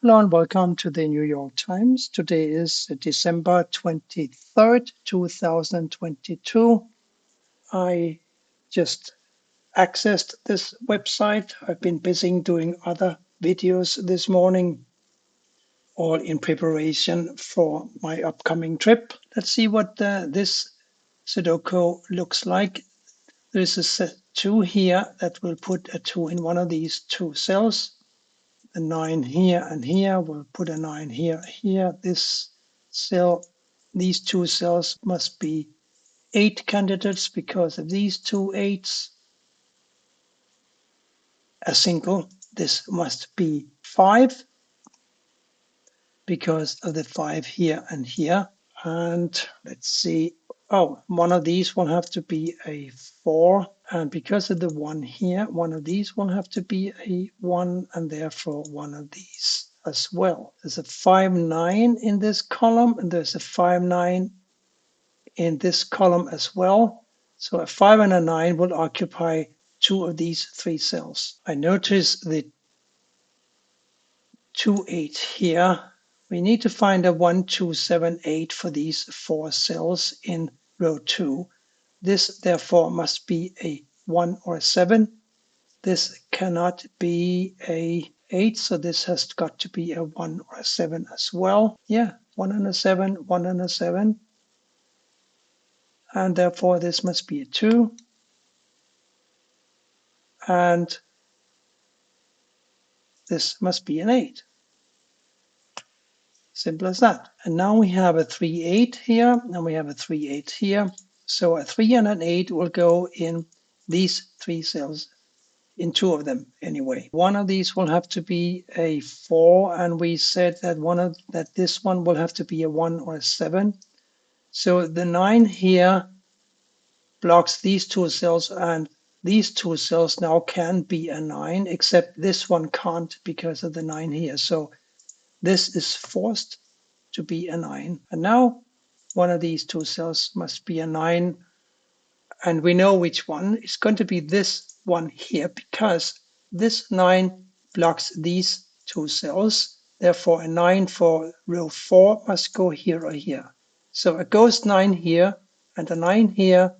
Hello and welcome to the New York Times. Today is December 23rd, 2022. I just accessed this website. I've been busy doing other videos this morning, all in preparation for my upcoming trip. Let's see what this Sudoku looks like. There's a set 2 here that will put a 2 in one of these two cells. A 9 here and here. We'll put a 9 here, here. This cell, these two cells must be 8 candidates because of these two 8s. A single, this must be 5 because of the 5 here and here. And let's see. Oh, one of these will have to be a 4. And because of the 1 here, one of these will have to be a 1, and therefore one of these as well. There's a 5, 9 in this column, and there's a 5, 9 in this column as well. So a 5 and a 9 will occupy 2 of these 3 cells. I notice the 2, 8 here. We need to find a 1, 2, 7, 8 for these 4 cells in row 2. This therefore must be a 1 or a 7. This cannot be a 8, so this has got to be a 1 or a 7 as well. Yeah, 1 and a 7, 1 and a 7. And therefore this must be a 2. And this must be an 8. Simple as that. And now we have a 3, 8 here, and we have a 3, 8 here. So a 3 and an 8 will go in these 3 cells, in 2 of them anyway. One of these will have to be a 4, and we said that this one will have to be a 1 or a 7. So the 9 here blocks these 2 cells, and these 2 cells now can be a 9, except this one can't because of the 9 here. So this is forced to be a 9. And now one of these 2 cells must be a 9. And we know which one. It's going to be this one here because this 9 blocks these 2 cells. Therefore, a 9 for row 4 must go here or here. So a ghost 9 here and a 9 here,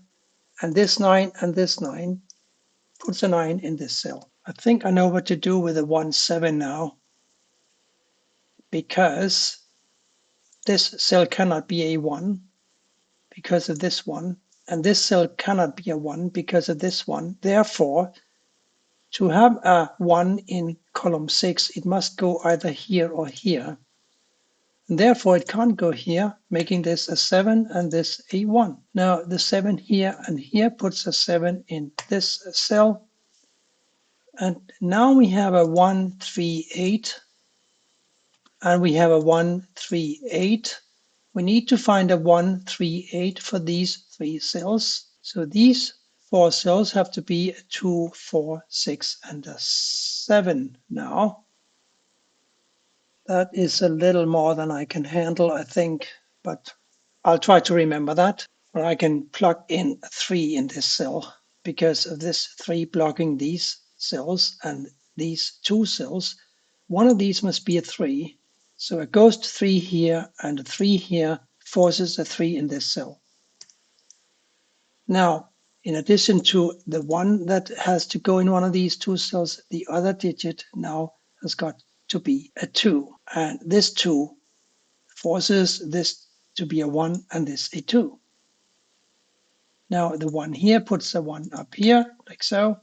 and this 9 and this 9 puts a 9 in this cell. I think I know what to do with the 1, 7 now, because this cell cannot be a 1 because of this one, and this cell cannot be a 1 because of this one. Therefore, to have a 1 in column 6, it must go either here or here. And therefore, it can't go here, making this a 7 and this a 1. Now, the 7 here and here puts a 7 in this cell. And now we have a 1, 3, 8. And we have a 1, 3, 8. We need to find a 1, 3, 8 for these 3 cells. So these 4 cells have to be a 2, 4, 6, and a 7 now. That is a little more than I can handle, I think, but I'll try to remember that. Or I can plug in a 3 in this cell because of this 3 blocking these cells and these 2 cells. One of these must be a 3. So a ghost 3 here and a 3 here forces a 3 in this cell. Now, in addition to the 1 that has to go in one of these 2 cells, the other digit now has got to be a 2. And this 2 forces this to be a 1 and this a 2. Now the 1 here puts a 1 up here, like so.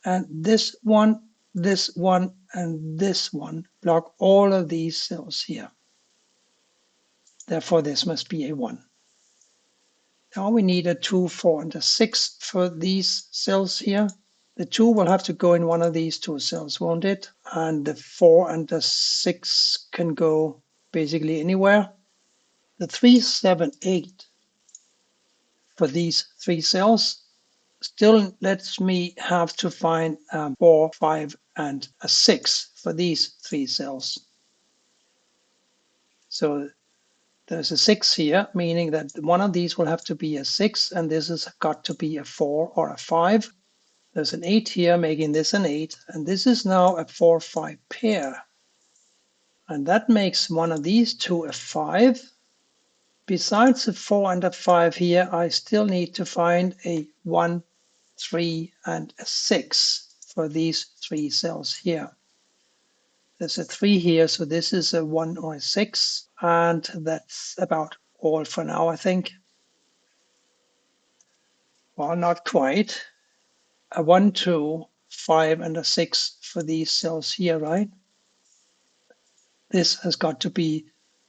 And this 1, and this 1 block all of these cells here. Therefore, this must be a 1. Now we need a 2, 4, and a 6 for these cells here. The 2 will have to go in one of these 2 cells, won't it? And the 4 and the 6 can go basically anywhere. The 3, 7, 8 for these 3 cells still lets me have to find 4, 5, and a 6 for these 3 cells. So there's a 6 here, meaning that one of these will have to be a 6, and this has got to be a 4 or a 5. There's an 8 here, making this an 8, and this is now a 4-5 pair. And that makes one of these two a 5. Besides a 4 and a 5 here, I still need to find a 1, 3, and a 6 for these three cells here. There's a 3 here, so this is a 1 or a 6, and that's about all for now, I think. Well, not quite. A 1, 2, 5, and a 6 for these cells here, right? This has got to be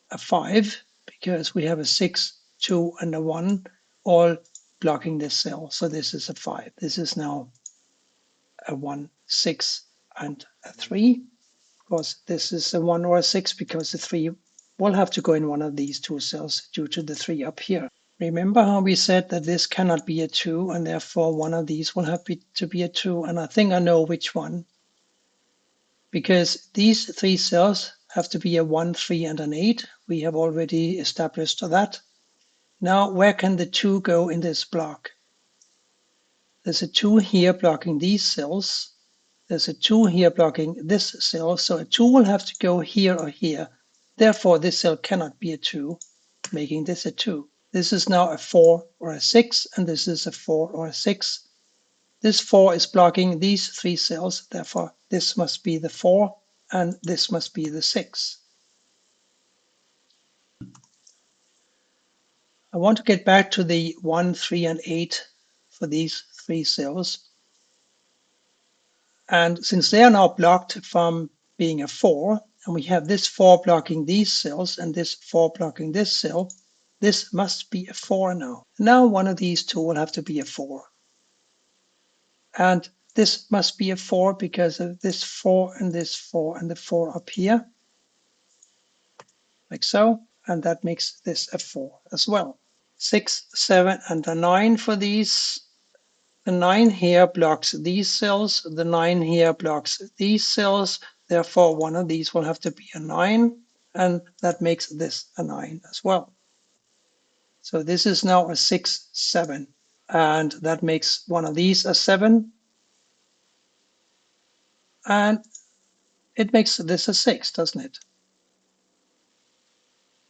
a 5 because we have a 6, 2, and a 1 all blocking this cell. So this is a 5. This is now a 1, 6, and a 3. Of course, this is a 1 or a 6 because the 3 will have to go in one of these two cells due to the 3 up here. Remember how we said that this cannot be a 2 and therefore one of these will have to be a 2, and I think I know which one. Because these three cells have to be a 1, 3, and an 8. We have already established that. Now, where can the 2 go in this block? There's a 2 here blocking these cells. There's a 2 here blocking this cell. So a 2 will have to go here or here. Therefore, this cell cannot be a 2, making this a 2. This is now a 4 or a 6, and this is a 4 or a 6. This 4 is blocking these three cells. Therefore, this must be the 4, and this must be the 6. I want to get back to the 1, 3, and 8 for these three cells. And since they are now blocked from being a 4, and we have this 4 blocking these cells and this 4 blocking this cell, this must be a 4 now. Now one of these two will have to be a 4. And this must be a 4 because of this 4 and this 4 and the 4 up here, like so. And that makes this a 4 as well. 6, 7, and a 9 for these. The 9 here blocks these cells. The 9 here blocks these cells. Therefore, one of these will have to be a 9. And that makes this a 9 as well. So this is now a 6, 7. And that makes one of these a 7. And it makes this a 6, doesn't it?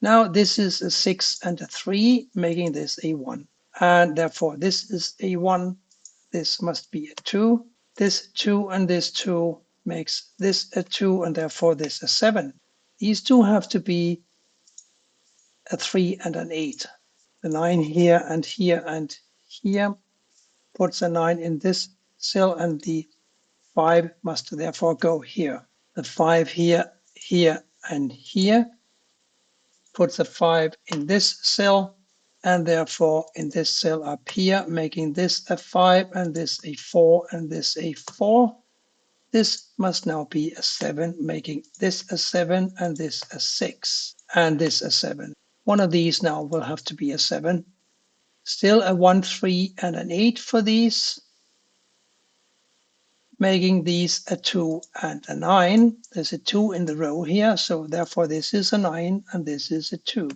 Now this is a 6 and a 3, making this a 1. And therefore this is a 1. This must be a 2. This 2 and this 2 makes this a 2, and therefore this a 7. These two have to be a 3 and an 8. The 9 here and here puts a 9 in this cell, and the 5 must therefore go here. The 5 here, here, and here puts a 5 in this cell, and therefore in this cell up here, making this a 5 and this a 4 and this a 4. This must now be a 7, making this a 7 and this a 6 and this a 7. One of these now will have to be a 7. Still a 1, 3, and an 8 for these, making these a 2 and a 9. There's a 2 in the row here, so therefore this is a 9 and this is a 2.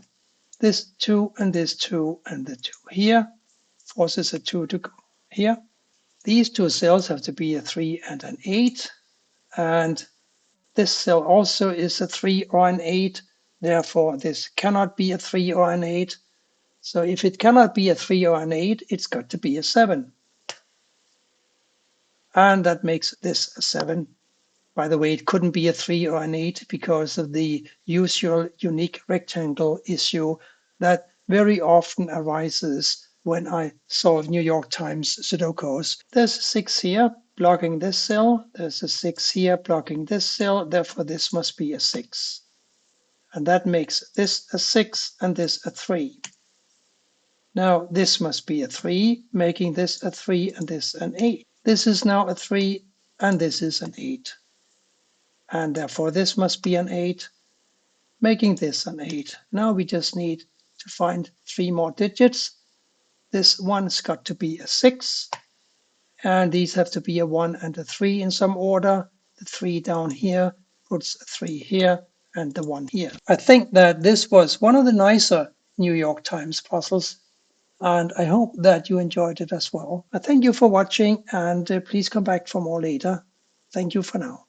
This 2 and this 2 and the 2 here forces a 2 to go here. These two cells have to be a 3 and an 8, and this cell also is a 3 or an 8. Therefore, this cannot be a 3 or an 8. So if it cannot be a 3 or an 8, it's got to be a 7. And that makes this a 7. By the way, it couldn't be a 3 or an 8 because of the usual unique rectangle issue that very often arises when I solve New York Times Sudokus. There's a 6 here blocking this cell. There's a 6 here blocking this cell. Therefore, this must be a 6. And that makes this a 6 and this a 3. Now, this must be a 3, making this a 3 and this an 8. This is now a 3 and this is an 8. And therefore, this must be an 8, making this an 8. Now we just need to find 3 more digits. This one's got to be a 6, and these have to be a 1 and a 3 in some order. The 3 down here puts a 3 here, and the 1 here. I think that this was one of the nicer New York Times puzzles. And I hope that you enjoyed it as well. Thank you for watching, and please come back for more later. Thank you for now.